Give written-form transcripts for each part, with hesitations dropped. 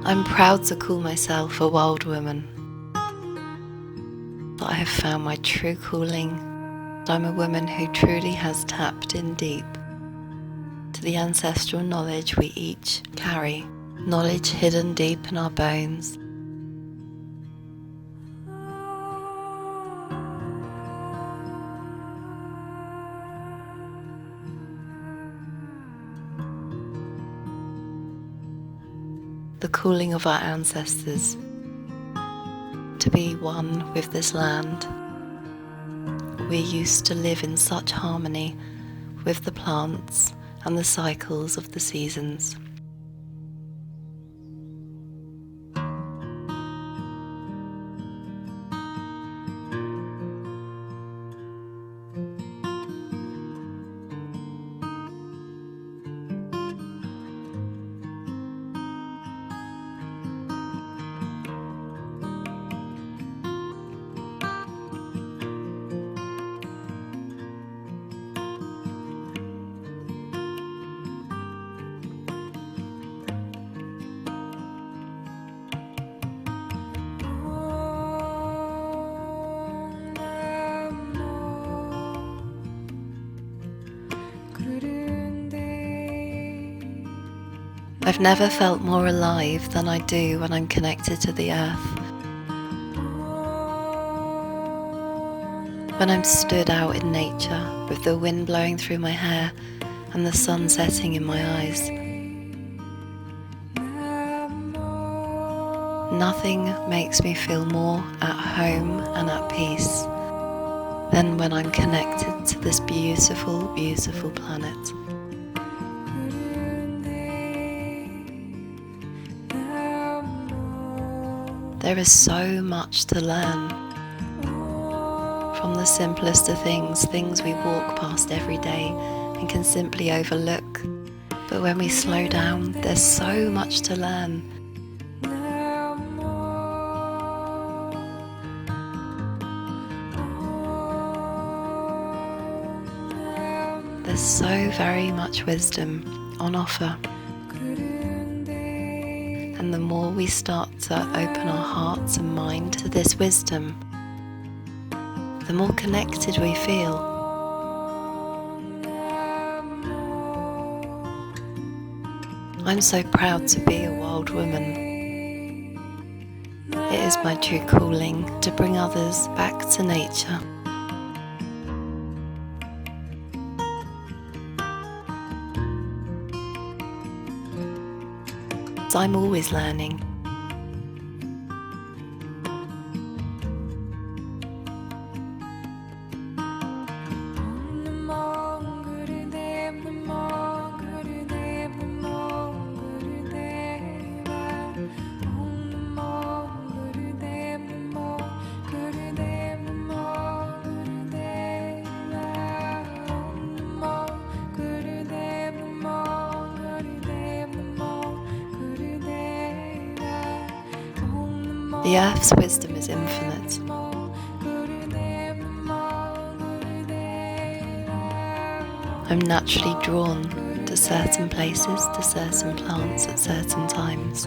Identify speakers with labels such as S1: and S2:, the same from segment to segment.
S1: I'm proud to call myself a wild woman. I have found my true calling. I'm a woman who truly has tapped in deep to the ancestral knowledge we each carry, knowledge hidden deep in our bones. The calling of our ancestors to be one with this land. We used to live in such harmony with the plants and the cycles of the seasons. I've never felt more alive than I do when I'm connected to the earth. When I'm stood out in nature with the wind blowing through my hair and the sun setting in my eyes. Nothing makes me feel more at home and at peace than when I'm connected to this beautiful, beautiful planet. There is so much to learn. From the simplest of things we walk past every day and can simply overlook. But when we slow down, there's so much to learn. There's so very much wisdom on offer. And the more we start to open our hearts and mind to this wisdom, the more connected we feel. I'm so proud to be a wild woman. It is my true calling to bring others back to nature. I'm always learning. The earth's wisdom is infinite. I'm naturally drawn to certain places, to certain plants at certain times.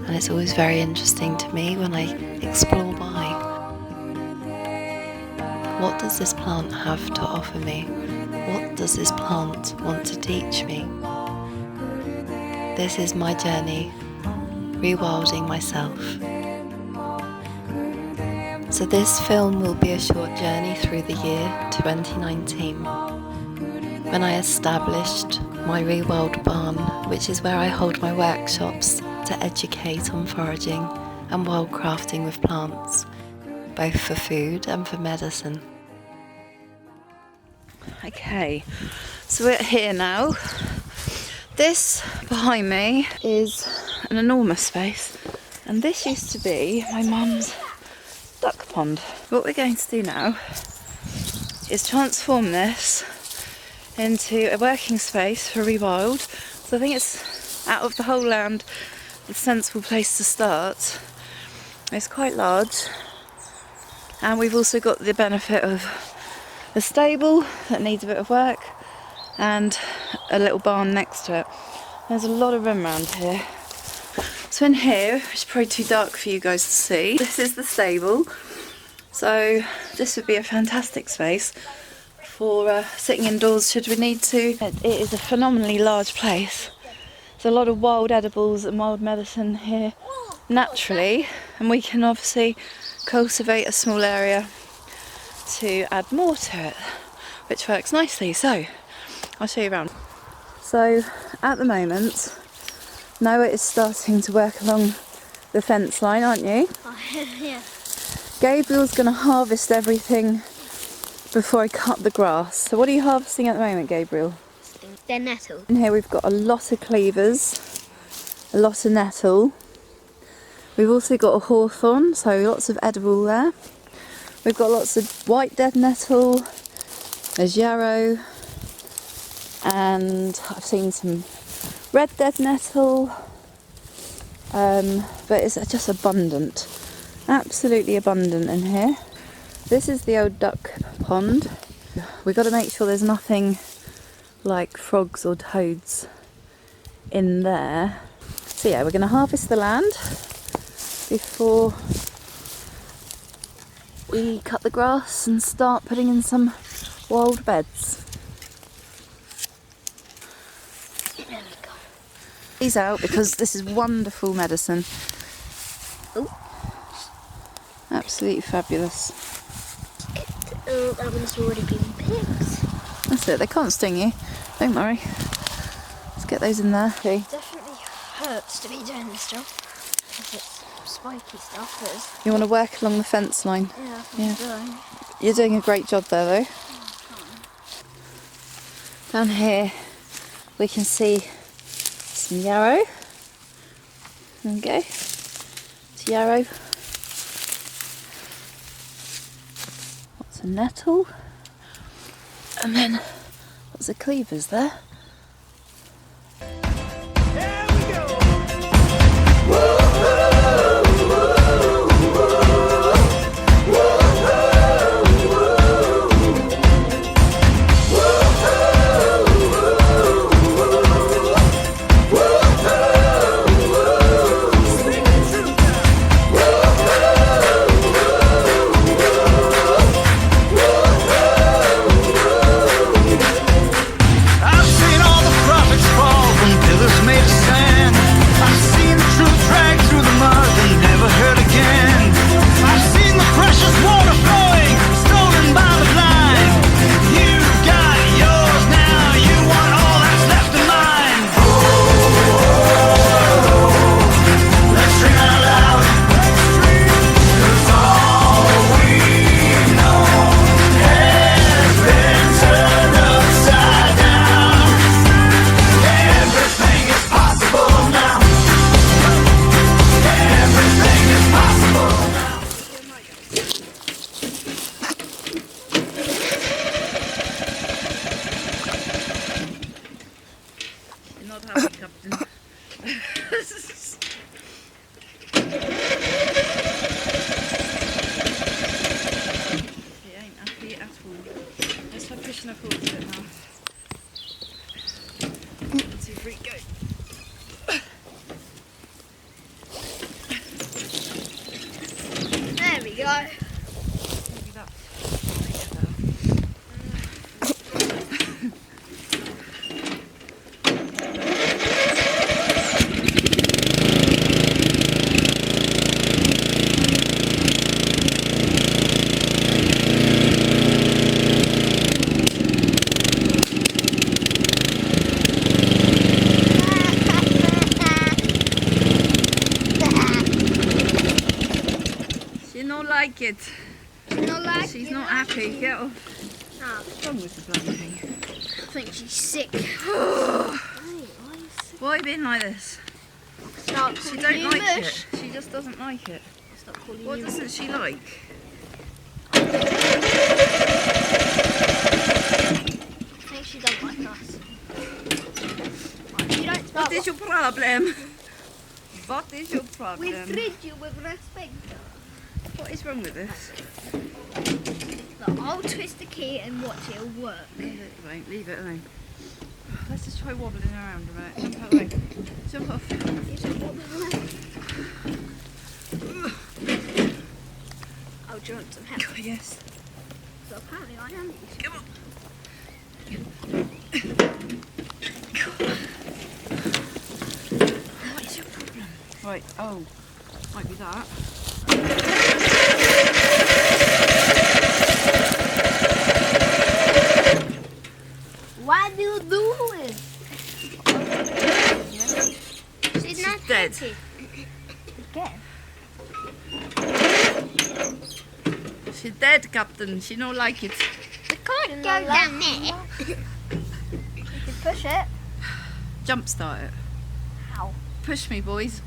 S1: And it's always very interesting to me when I explore by. What does this plant have to offer me? What does this plant want to teach me? This is my journey, rewilding myself. So this film will be a short journey through the year 2019, when I established my rewild barn, which is where I hold my workshops to educate on foraging and wildcrafting with plants, both for food and for medicine. Okay, so we're here now. This behind me is an enormous space, and this used to be my mum's duck pond. What we're going to do now is transform this into a working space for rewild. So I think it's out of the whole land a sensible place to start. It's quite large, and we've also got the benefit of a stable that needs a bit of work, and a little barn next to it. There's a lot of room around here. So in here, it's probably too dark for you guys to see, this is the stable. So this would be a fantastic space for sitting indoors should we need to. It is a phenomenally large place. There's a lot of wild edibles and wild medicine here naturally, and we can obviously cultivate a small area to add more to it, which works nicely. So I'll show you around. So at the moment, Noah is starting to work along the fence line, aren't you?
S2: Yeah.
S1: Gabriel's going to harvest everything before I cut the grass. So what are you harvesting at the moment, Gabriel?
S2: They're nettle.
S1: In here we've got a lot of cleavers, a lot of nettle. We've also got a hawthorn, so lots of edible there. We've got lots of white dead nettle, there's yarrow, and I've seen some red dead nettle, but it's just abundant, absolutely abundant in here. This is the old duck pond. We've got to make sure there's nothing like frogs or toads in there. So yeah, we're going to harvest the land before we cut the grass and start putting in some wild beds.
S2: There we go.
S1: These out because this is wonderful medicine.
S2: Oh.
S1: Absolutely fabulous.
S2: Oh, that one's already been picked.
S1: That's it, they can't sting you. Don't worry. Let's get those in there. Okay.
S2: Definitely hurts to be doing this job because it's spiky stuff.
S1: You want to work along the fence line?
S2: Yeah,
S1: Yeah.
S2: doing.
S1: You're doing a great job there though. Down here we can see some yarrow. There we go. It's yarrow. Lots of nettle. And then lots of cleavers there.
S2: There we go.
S1: Like it. She's not happy. Get off.
S2: No.
S1: What's wrong with the bloody thing?
S2: I think she's sick.
S1: Why have you been like this?
S2: Start
S1: She
S2: calling
S1: don't
S2: you
S1: like
S2: mush.
S1: it. She just doesn't like it.
S2: Stop calling
S1: What
S2: you
S1: doesn't she like?
S2: I think she doesn't like us. Right, you don't start.
S1: What is your problem? What is your
S2: We
S1: problem?
S2: treat you with respect.
S1: What is wrong with this?
S2: Look, I'll twist the key and watch it'll work.
S1: Leave it alone. Leave it alone. Let's just try wobbling around a minute. Jump out of the way. Jump off.
S2: You just wobble around. Oh, do you want some help?
S1: Oh, yes.
S2: So apparently I am easy.
S1: Come on. What is your problem? Right, oh, might be that.
S2: What do you do it? She's not
S1: dead.
S2: happy. Again?
S1: She's dead, Captain. She don't like it.
S2: We can't go down there. You can push it.
S1: Jump start it.
S2: How?
S1: Push me, boys.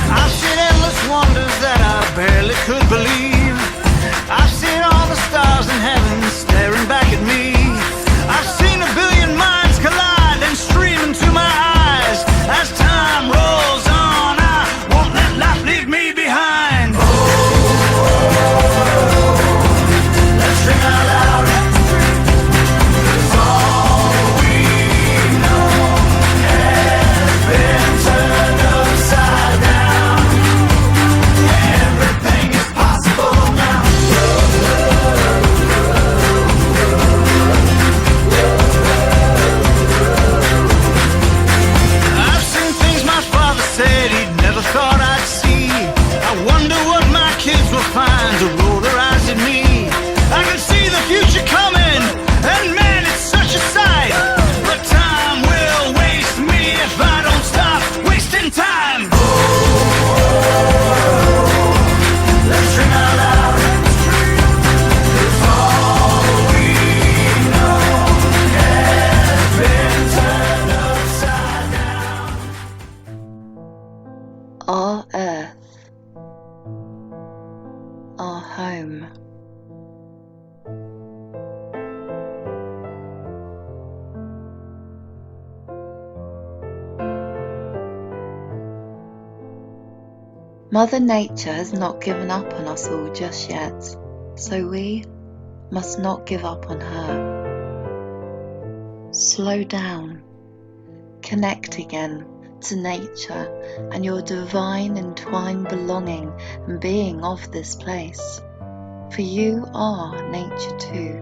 S3: I've seen endless wonders that I barely could believe. I've seen all the stars in heaven staring back at me. I've seen a billion minds collide and stream into my eyes. As time rolls on, I won't let life leave me behind. Let's sing out loud. 'Cause all we know has been turned upside down. Everything is possible now. I've seen things my father said he'd never thought I'd see. I wonder what my kids will find to roll their eyes at me. I can see the future coming, and man, it's such a sight. But time will waste me if I don't stop wasting time. Let's dream out loud. 'Cause all we know has been turned upside down.
S1: Our earth. Our home. Mother Nature has not given up on us all just yet, so we must not give up on her. Slow down, connect again to nature and your divine entwined belonging and being of this place, for you are nature too.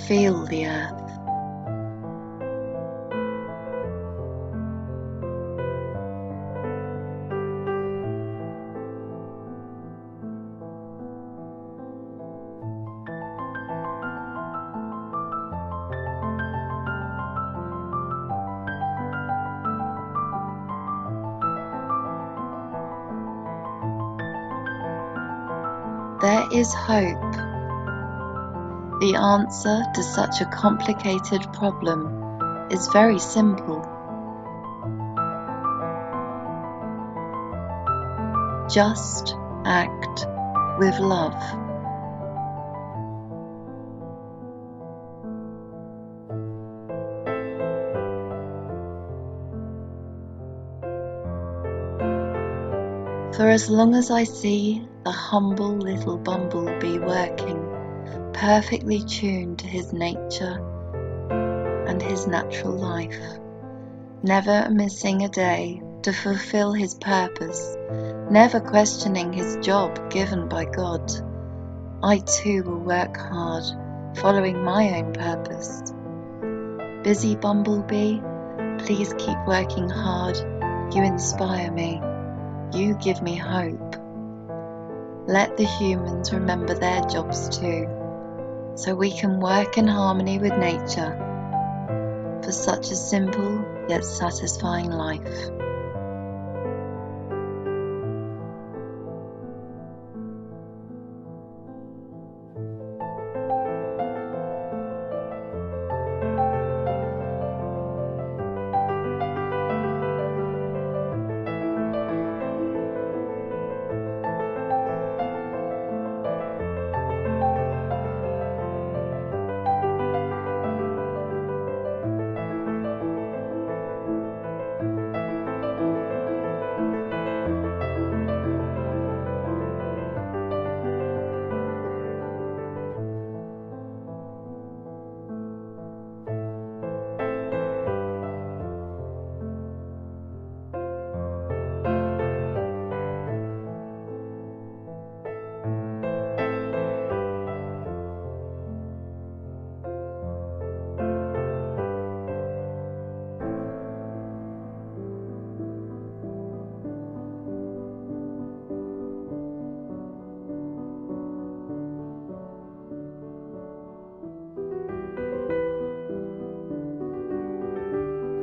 S1: Feel the earth. There is hope. The answer to such a complicated problem is very simple. Just act with love. For as long as I see the humble little bumblebee working, perfectly tuned to his nature and his natural life, never missing a day to fulfill his purpose, never questioning his job given by God, I too will work hard, following my own purpose. Busy bumblebee, please keep working hard. You inspire me. You give me hope. Let the humans remember their jobs too, so we can work in harmony with nature for such a simple yet satisfying life.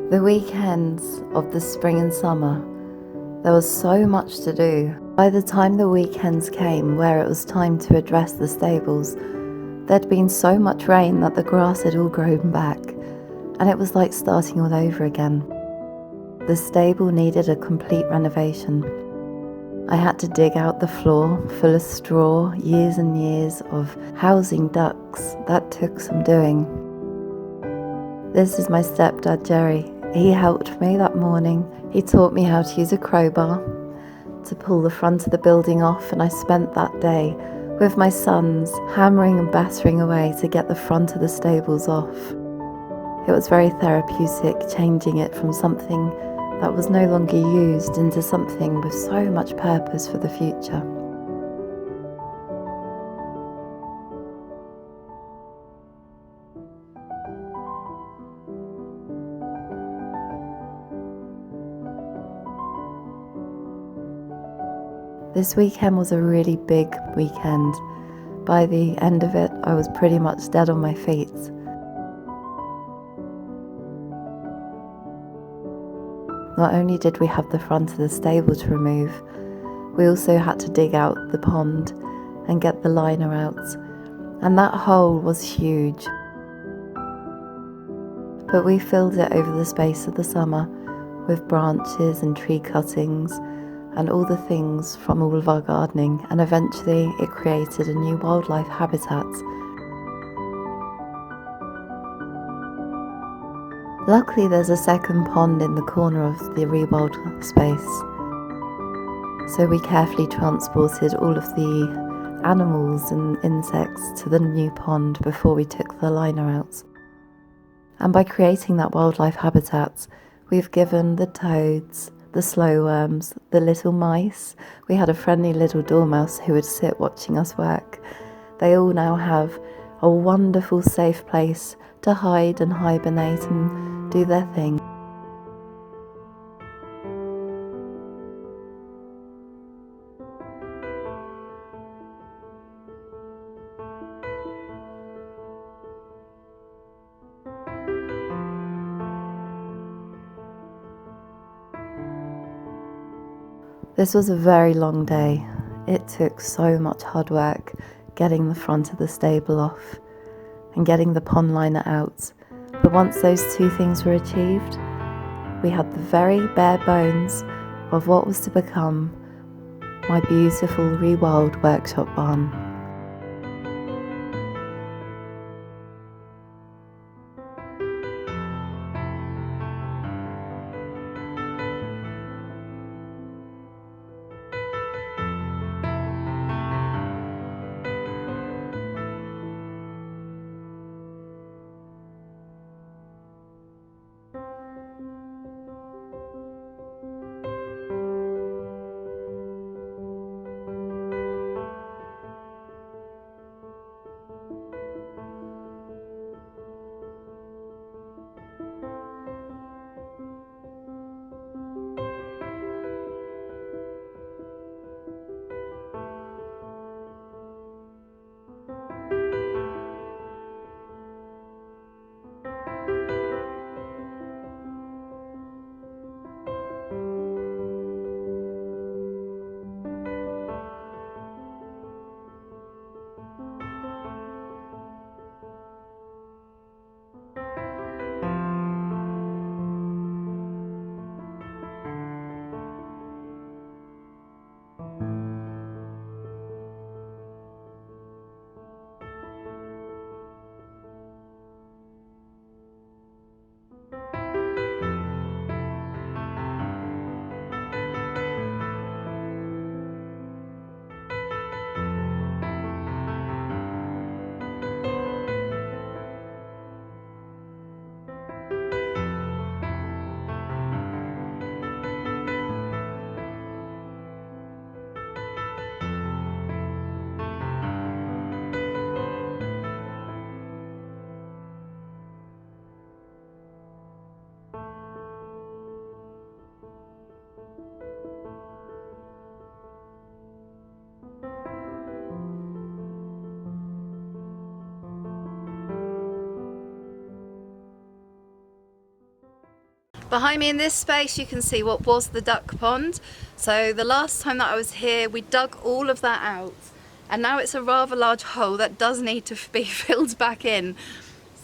S1: The weekends of the spring and summer, there was so much to do. By the time the weekends came where it was time to address the stables, there'd been so much rain that the grass had all grown back, and it was like starting all over again. The stable needed a complete renovation. I had to dig out the floor full of straw, years and years of housing ducks. That took some doing. This is my stepdad, Jerry. He helped me that morning. He taught me how to use a crowbar to pull the front of the building off, and I spent that day with my sons hammering and battering away to get the front of the stables off. It was very therapeutic, changing it from something that was no longer used into something with so much purpose for the future. This weekend was a really big weekend. By the end of it, I was pretty much dead on my feet. Not only did we have the front of the stable to remove, we also had to dig out the pond and get the liner out, and that hole was huge. But we filled it over the space of the summer with branches and tree cuttings and all the things from all of our gardening, and eventually it created a new wildlife habitat. Luckily there's a second pond in the corner of the rewild space, so we carefully transported all of the animals and insects to the new pond before we took the liner out. And by creating that wildlife habitat, we've given the toads, the slow worms, the little mice. We had a friendly little dormouse who would sit watching us work. They all now have a wonderful safe place to hide and hibernate and do their thing. This was a very long day. It took so much hard work getting the front of the stable off and getting the pond liner out. But once those two things were achieved, we had the very bare bones of what was to become my beautiful rewild workshop barn. Behind me in this space you can see what was the duck pond. So the last time that I was here we dug all of that out, and now it's a rather large hole that does need to be filled back in.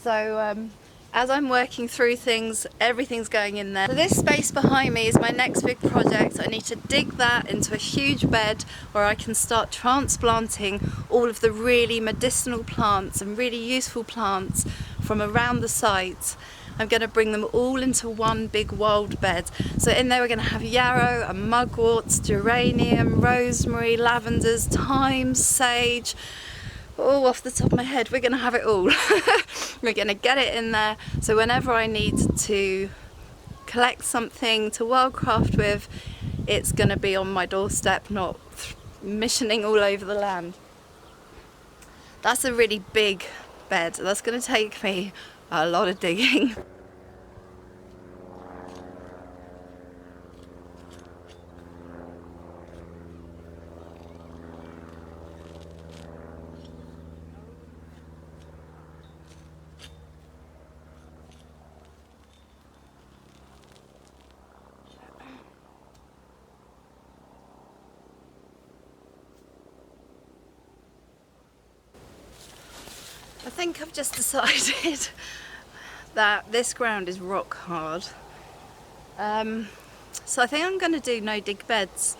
S1: So as I'm working through things, everything's going in there. So this space behind me is my next big project. I need to dig that into a huge bed where I can start transplanting all of the really medicinal plants and really useful plants from around the site. I'm going to bring them all into one big wild bed. So in there we're going to have yarrow and mugworts, geranium, rosemary, lavenders, thyme, sage. Oh, off the top of my head, we're going to have it all. We're going to get it in there, so whenever I need to collect something to wildcraft with, it's going to be on my doorstep, not missioning all over the land. That's a really big bed. That's going to take me a lot of digging. I think I've just decided that this ground is rock hard. So I think I'm going to do no dig beds.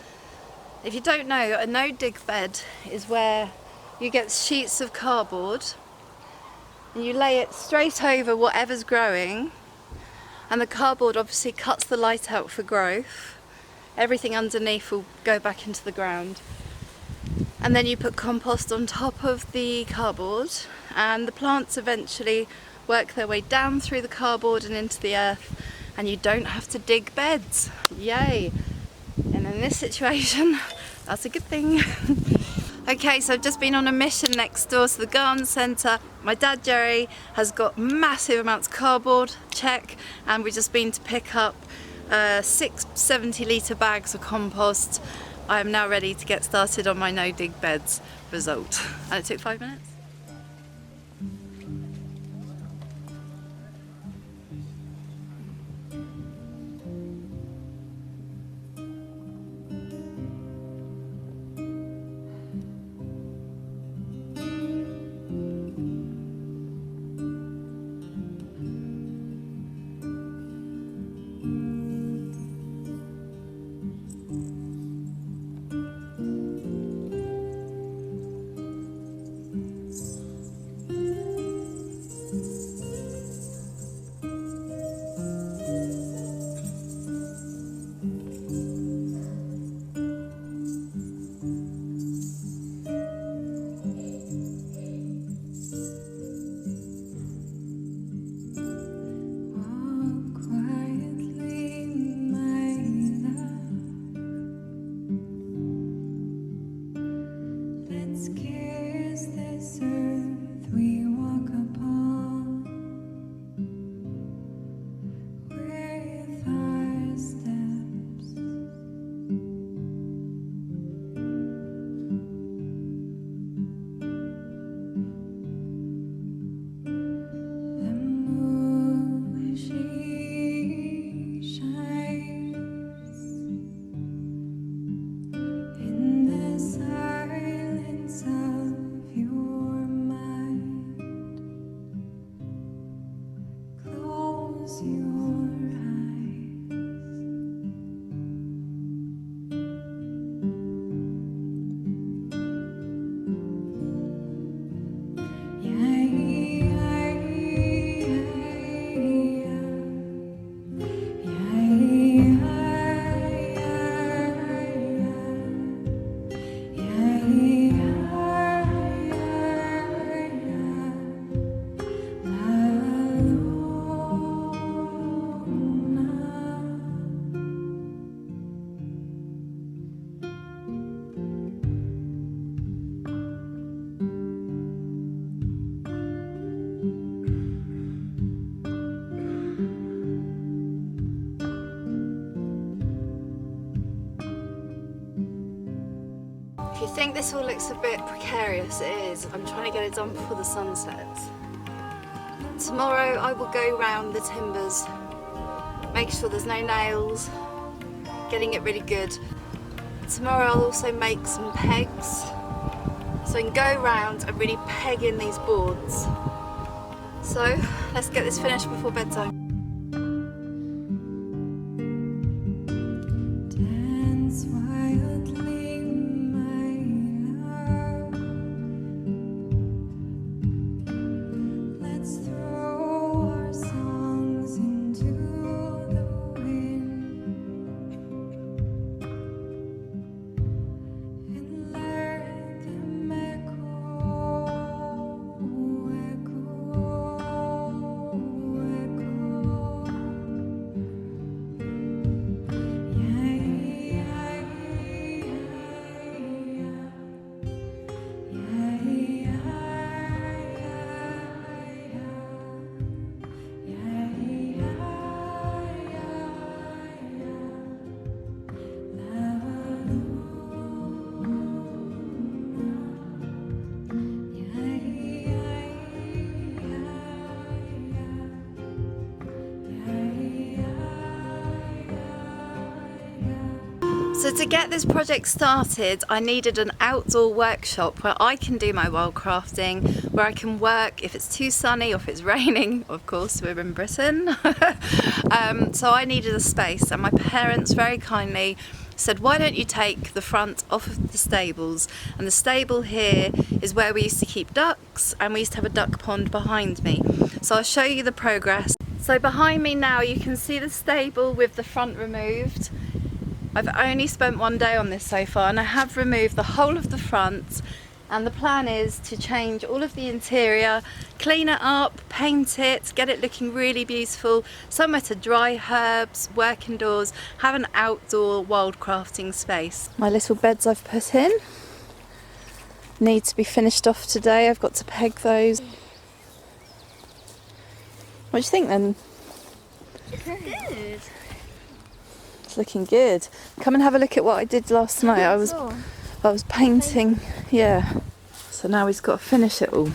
S1: If you don't know, a no dig bed is where you get sheets of cardboard and you lay it straight over whatever's growing, and the cardboard obviously cuts the light out for growth. Everything underneath will go back into the ground. And then you put compost on top of the cardboard, and the plants eventually work their way down through the cardboard and into the earth, and you don't have to dig beds. Yay! And in this situation, that's a good thing. Okay, so I've just been on a mission next door to the garden centre. My dad Jerry has got massive amounts of cardboard, check, and we've just been to pick up 6 70-litre bags of compost. I am now ready to get started on my no dig beds result. And it took 5 minutes. If you think this all looks a bit precarious, it is. I'm trying to get it done before the sun sets. Tomorrow I will go round the timbers make sure there's no nails, getting it really good. Tomorrow I'll also make some pegs, so I can go around and really peg in these boards. So let's get this finished before bedtime.
S4: Dance wildly, my love. Let's throw our songs into the wind and let them echo, echo, echo.
S1: So to get this project started, I needed an outdoor workshop where I can do my wildcrafting, where I can work if it's too sunny or if it's raining. Of course, we're in Britain. So I needed a space, and my parents very kindly said, why don't you take the front off of the stables? And the stable here is where we used to keep ducks, and we used to have a duck pond behind me. So I'll show you the progress. So behind me now you can see the stable with the front removed. I've only spent one day on this so far, and I have removed the whole of the front, and the plan is to change all of the interior, clean it up, paint it, get it looking really beautiful, somewhere to dry herbs, work indoors, have an outdoor wildcrafting space. My little beds I've put in need to be finished off today. I've got to peg those. What do you think then?
S2: Good.
S1: It's looking good. Come and have a look at what I did last night. I was painting, yeah. So now he's got to finish it all.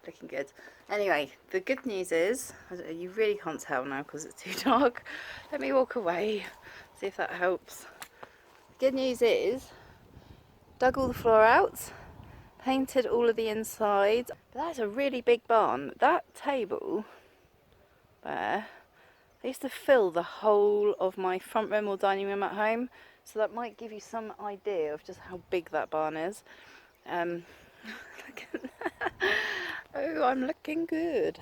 S1: Looking good. Anyway, the good news is, you really can't tell now because it's too dark. Let me walk away, see if that helps. The good news is, dug all the floor out, painted all of the inside. But that's a really big barn. That table there, I used to fill the whole of my front room or dining room at home. So that might give you some idea of just how big that barn is. Look at that. Oh, I'm looking good.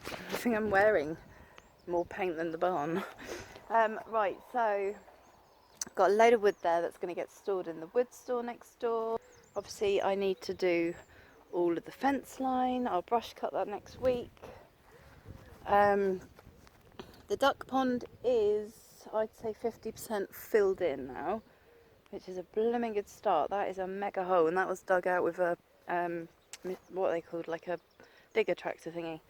S1: I think I'm wearing more paint than the barn. Right, so I've got a load of wood there that's going to get stored in the wood store next door. Obviously I need to do all of the fence line. I'll brush cut that next week. The duck pond is, I'd say, 50% filled in now, which is a blooming good start. That is a mega hole, and that was dug out with a what are they called, like a digger tractor thingy.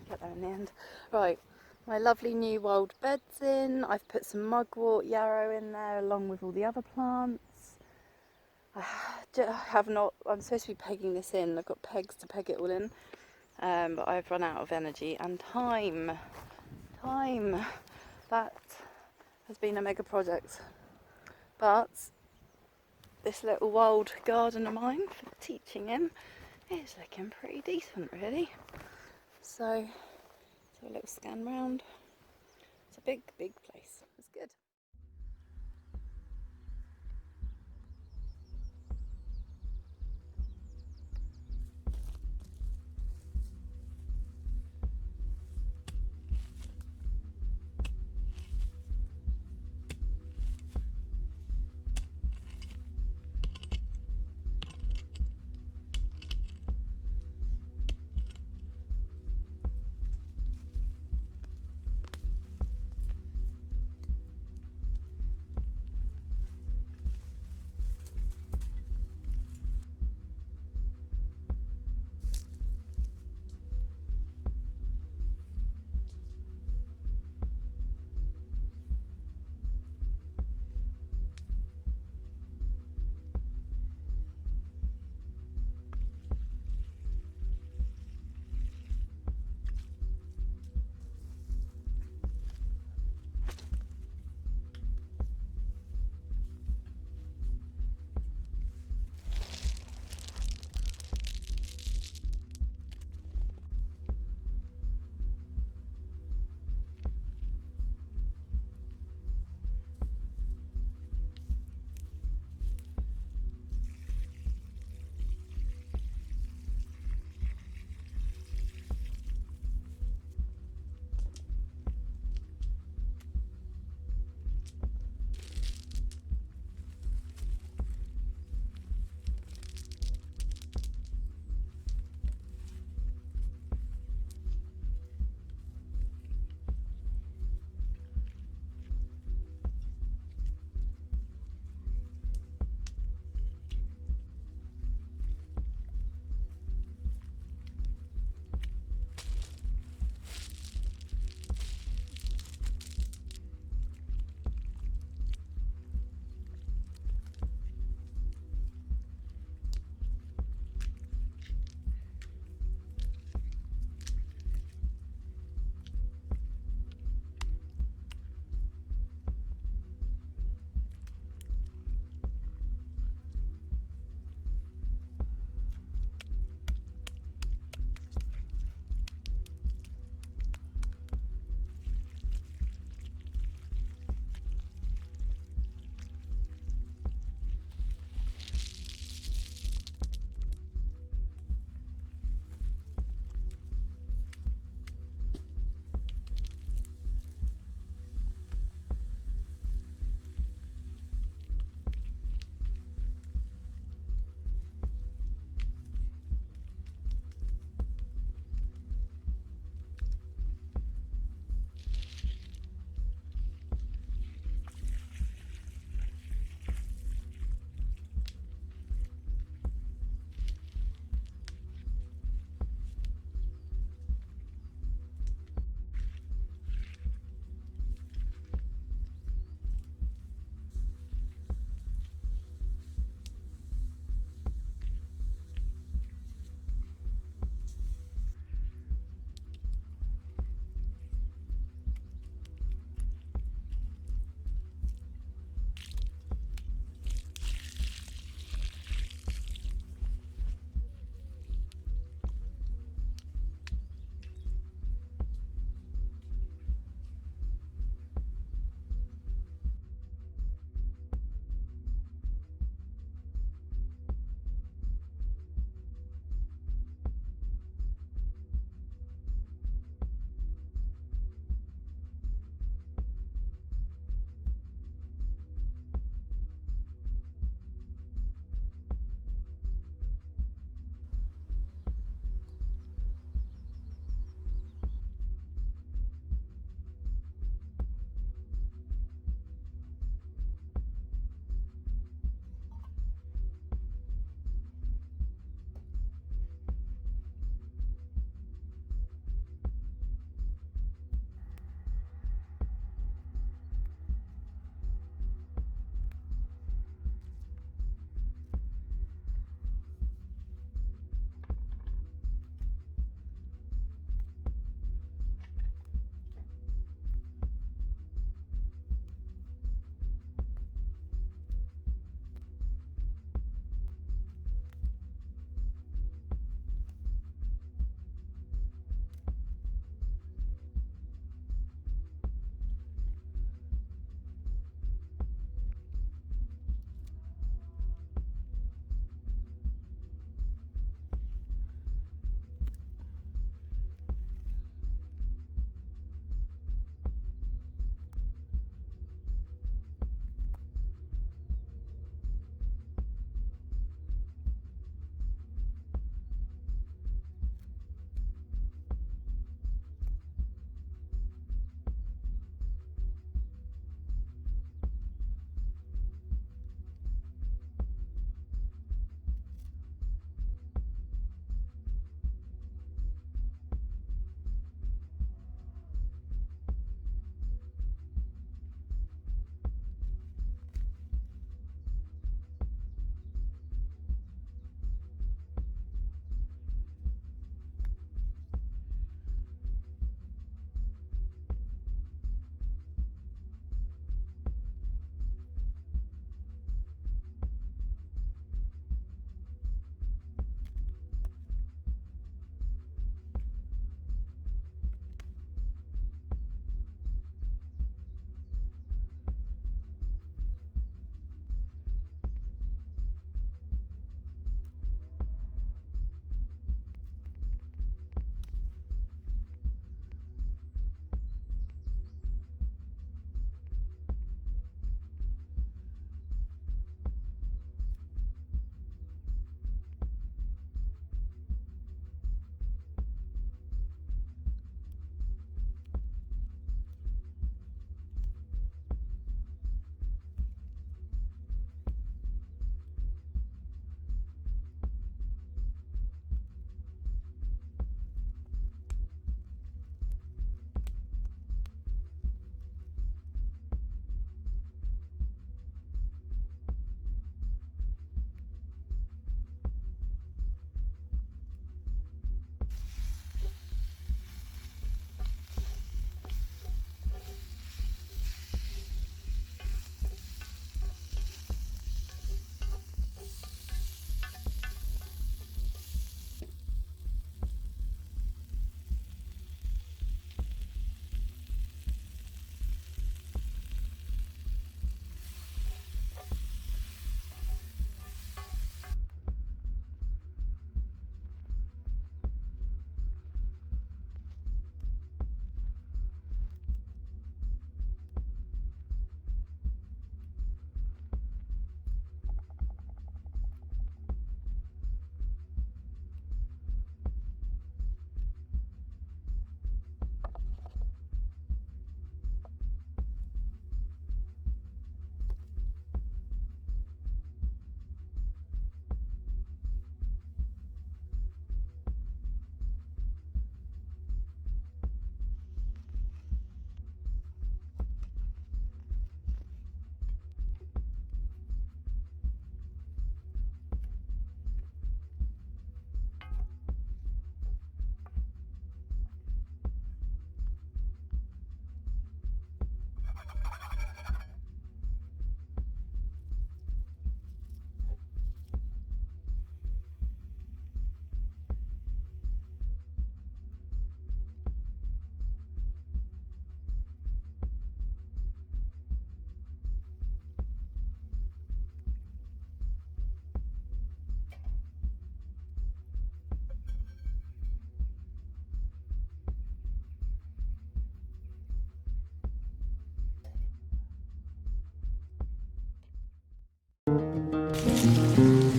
S1: Get there in the end. Right, my lovely new wild beds in. I've put some mugwort yarrow in there along with all the other plants. I have not, I'm supposed to be pegging this in. I've got pegs to peg it all in, but I've run out of energy and time. That has been a mega project, but this little wild garden of mine for teaching in is looking pretty decent, really. So a little scan round. It's a big place. It's good.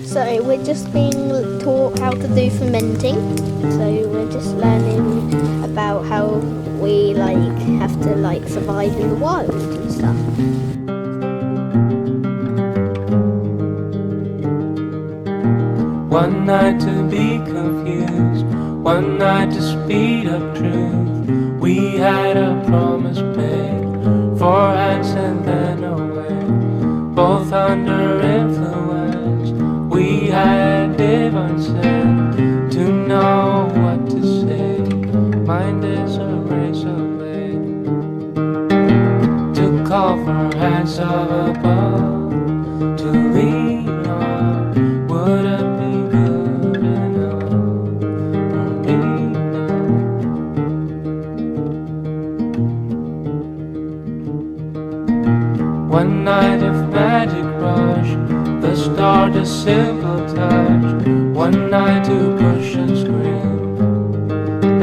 S2: So we're just being taught how to do fermenting. So we're just learning about how we have to survive in the wild and stuff.
S5: One night to be confused, one night to speed up truth. We had a promise made, 4 hands and then away, both under influence. We had divine sense to know what to say. Mind is a razor blade to call for hands of above, to lean on. Would it be good enough for me now? One night of magic rush, the start a simple touch. One night to push and scream,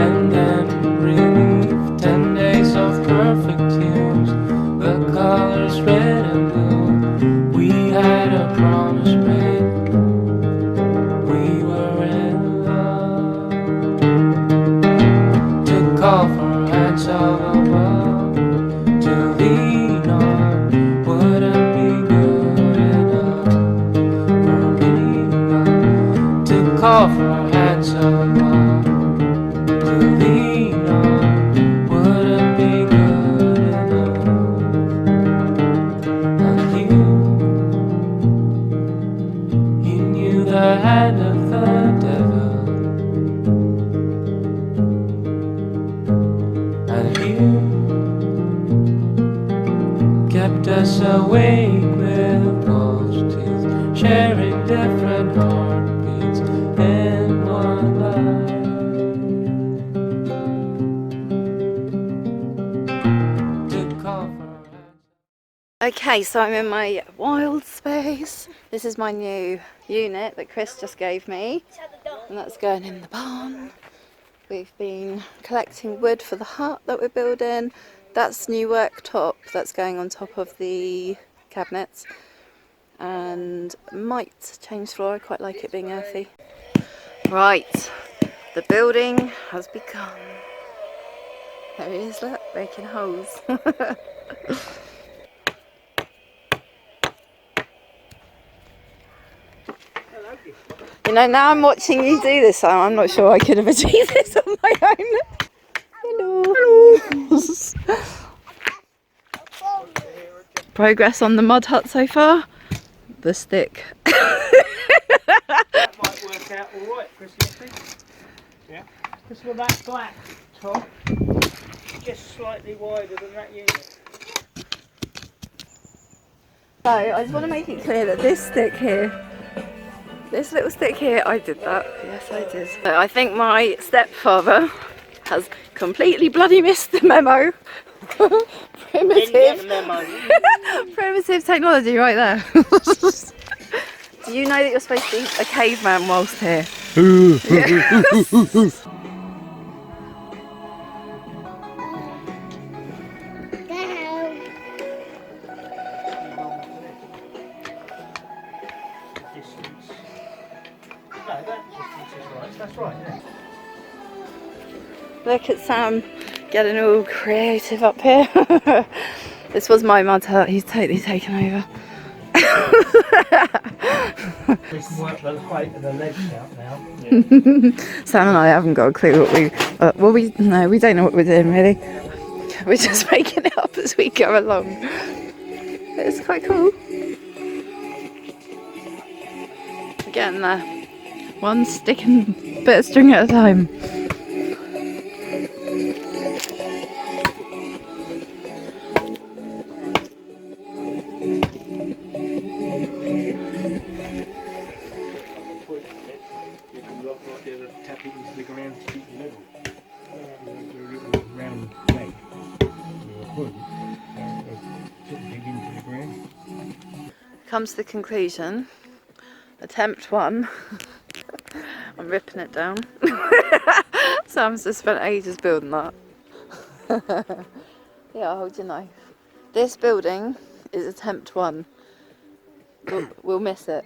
S5: and then relief. 10 days of perfect tunes, the colors red and blue. We had a promise made, we were in love. To call for hands of above, to lean on. Would it be good enough for me now? To call for hands of above, to lean on. Would it be good enough? And you knew the hand of the devil, and you kept us awake with false teeth, sharing different heartbeats in one life. To call for
S1: Okay, so I'm in my wild space. This is my new unit that Chris just gave me, and that's going in the barn. We've been collecting wood for the hut that we're building. That's new worktop that's going on top of the cabinets, and might change floor. I quite like it being earthy. Right, the building has begun. There he is, look, making holes. You know, now I'm watching you do this, I'm not sure I could have achieved this on my own. Hello. Hello. Progress on the mud hut so far? The stick.
S6: That might work out all right, Chris, you think? Yeah. Just with that black top, just slightly wider than that unit.
S1: So I just want to make it clear that this stick here, this little stick here, I did that. Yes, I did. So I think my stepfather has completely bloody missed the memo. Primitive. Primitive technology right there. Do you know that you're supposed to be a caveman whilst here? Yes.
S6: That's right, yeah.
S1: Look at Sam getting all creative up here. This was my mud hut, he's totally taken over.
S6: We can work the height of the legs out now.
S1: Sam and I haven't got a clue what we we don't know what we're doing really. We're just making it up as we go along. It's quite cool. We're getting there. One stick and bit of string at a time. Come to the conclusion. Attempt 1. I'm ripping it down. Sam's just spent ages building that. Yeah, I'll hold your knife. This building is attempt 1. we'll miss it.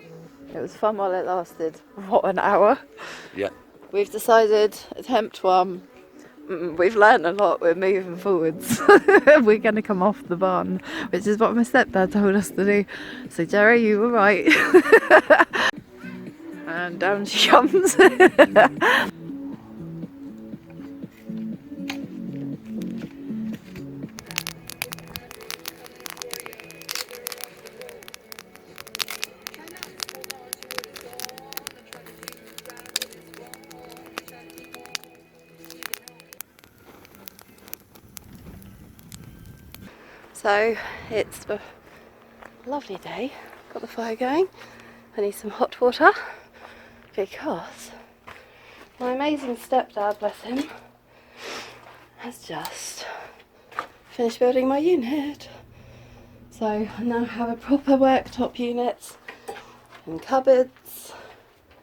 S1: It was fun while it lasted. What, an hour?
S7: Yeah.
S1: We've decided, attempt 1. We've learned a lot, we're moving forwards. We're going to come off the barn, which is what my stepdad told us to do. So Jerry, you were right. And down she comes. So it's a lovely day, got the fire going. I need some hot water because my amazing stepdad, bless him, has just finished building my unit. So I now have a proper worktop unit and cupboards.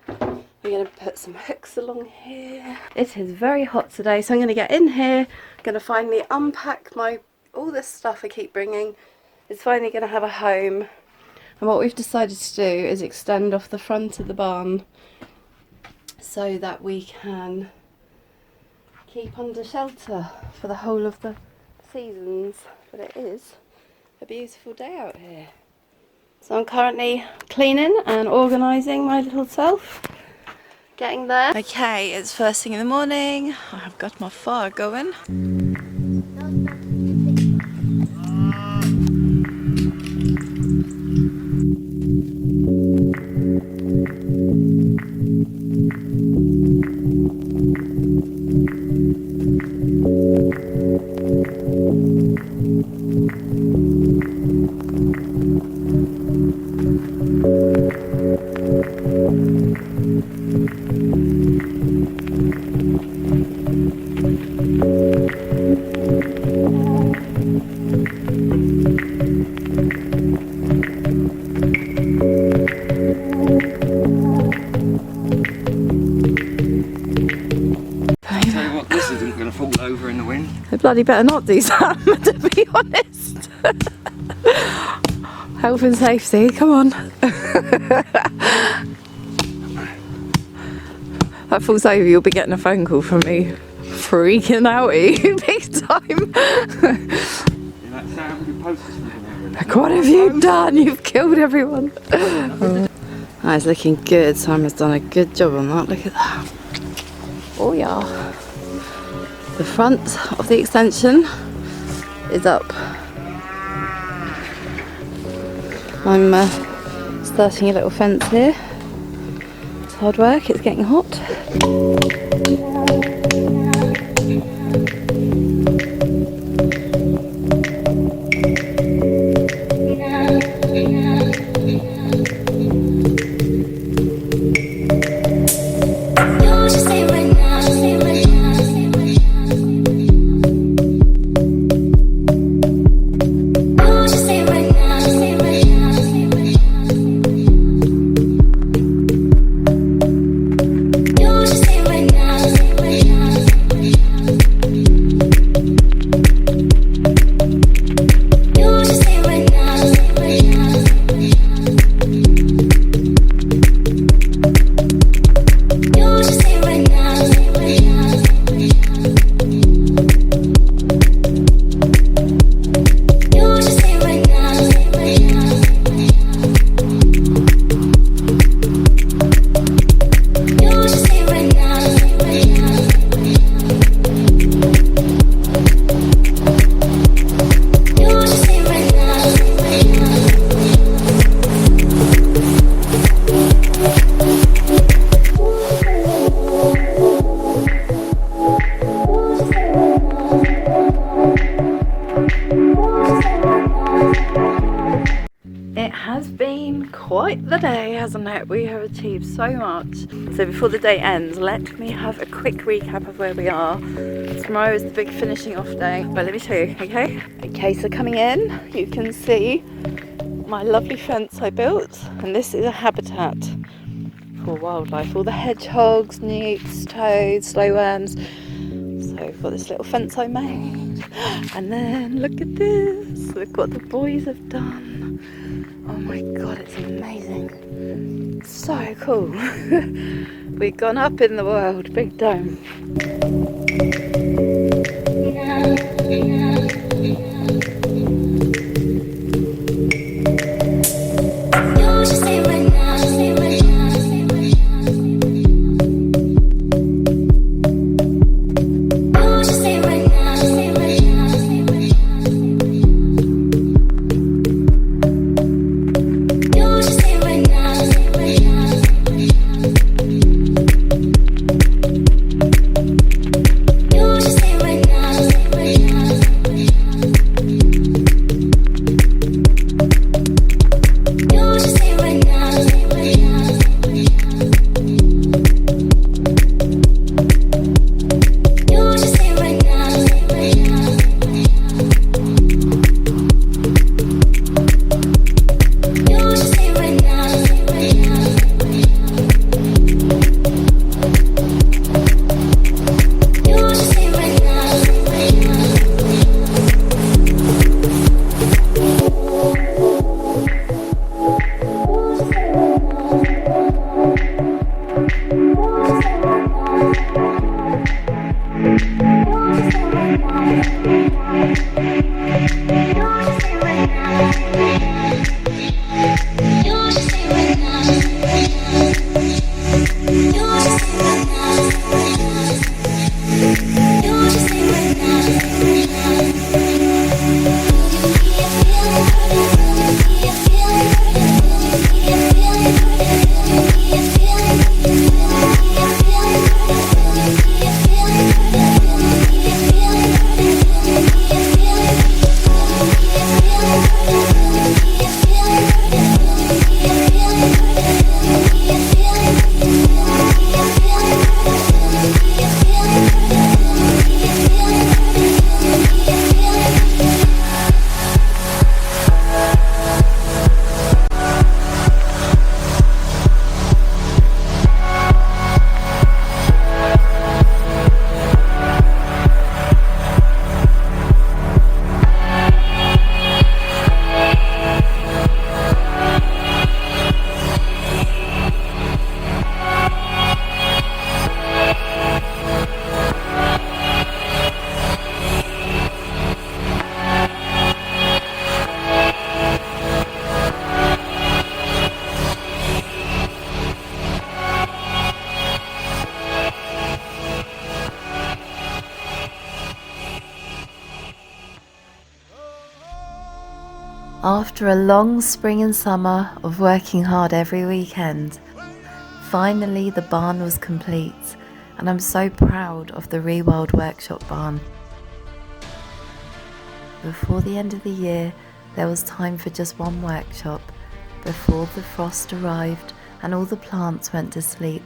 S1: We're going to put some hooks along here. It is very hot today, so I'm going to get in here, going to finally unpack all this stuff I keep bringing. It's finally going to have a home, and what we've decided to do is extend off the front of the barn so that we can keep under shelter for the whole of the seasons. But it is a beautiful day out here. So I'm currently cleaning and organising my little self, getting there. Okay, it's first thing in the morning. I've got my fire going. They bloody better not do Sam, to be honest. Health and safety, come on. That falls over, you'll be getting a phone call from me. Freaking outy, big time. Like, what have you done? You've killed everyone. Oh. That's looking good. Simon's done a good job on that. Look at that. Oh yeah. The front of the extension is up. I'm starting a little fence here. It's hard work, it's getting hot. Quite the day, hasn't it? We have achieved so much. So before the day ends, let me have a quick recap of where we are. Tomorrow is the big finishing off day, but let me show you, okay? Okay, so coming in, you can see my lovely fence I built, and this is a habitat for wildlife. All the hedgehogs, newts, toads, slow worms. So I've got this little fence I made, and then look at this. Look what the boys have done. Oh my god, it's amazing. So cool. We've gone up in the world, big dome. After a long spring and summer of working hard every weekend, finally the barn was complete, and I'm so proud of the Rewild Workshop barn. Before the end of the year, there was time for just one workshop before the frost arrived and all the plants went to sleep.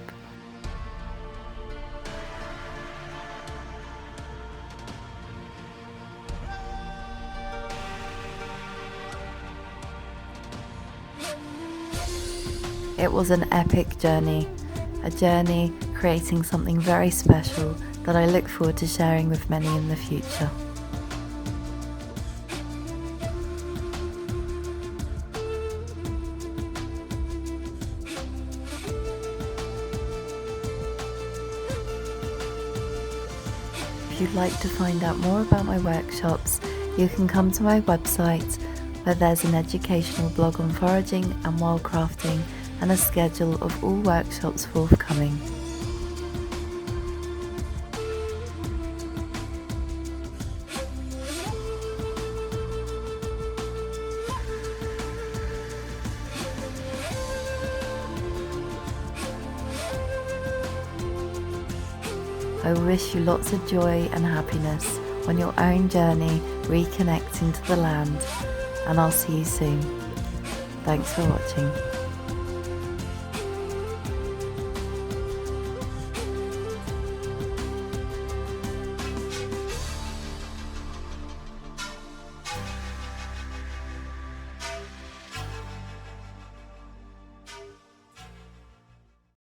S1: It was an epic journey, a journey creating something very special that I look forward to sharing with many in the future. If you'd like to find out more about my workshops, you can come to my website where there's an educational blog on foraging and wildcrafting and a schedule of all workshops forthcoming. I wish you lots of joy and happiness on your own journey reconnecting to the land, and I'll see you soon. Thanks for watching.